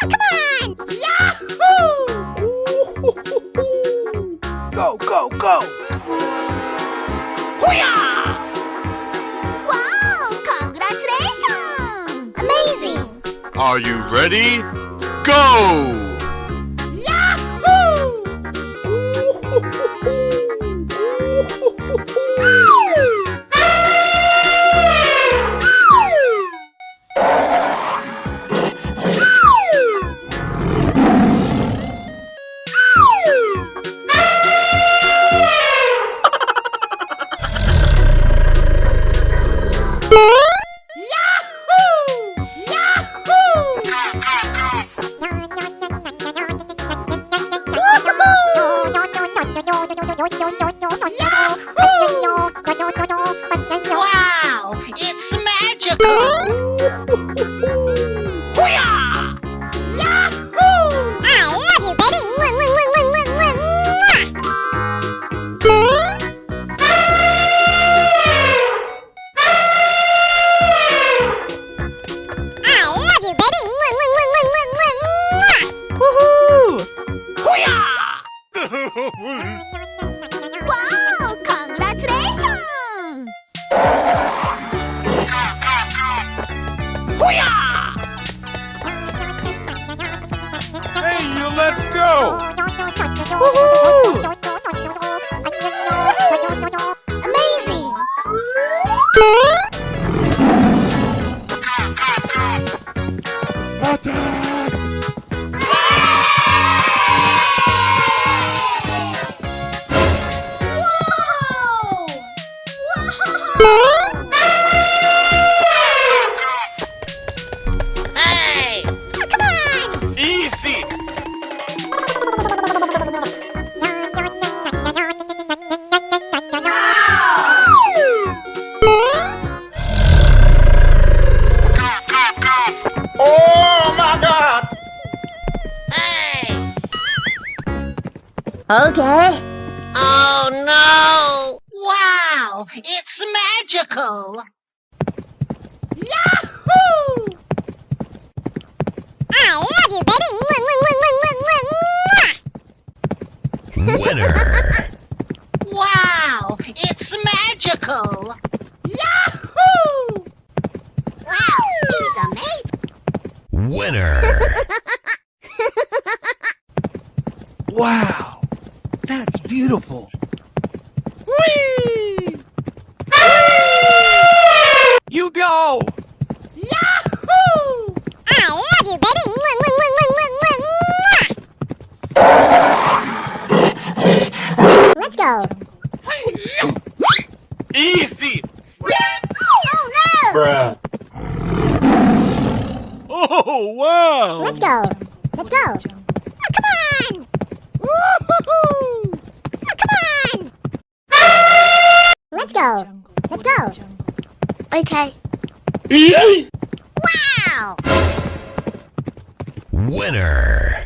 Come on! Yahoo! Go, go, go! Hoo-yah! Wow! Congratulations! Amazing! Are you ready? Go! Wow! It's magical! Hoo-yah! Yahoo! I love you, baby! I love you, baby! Woohoo! Hoo-yah! Wow! Congratulations! Hoo-yah! Hey, you, let's go! Woohoo! Amazing! Hey! Come on! Easy! Oh my God! Hey! Okay. Oh no! Wow! It's magical! Yahoo! I love you, baby! Winner! Wow! It's magical! Yahoo! Wow! He's amazing! Winner! Wow! That's beautiful! Whee! You go! Yahoo! I love you, baby! Let's go! Easy! Oh no! Bruh. Oh, wow! Let's go! Let's go! Oh, come on! Woo-hoo-hoo! Oh, come on! Let's go! Let's go! Okay. Wow! Winner!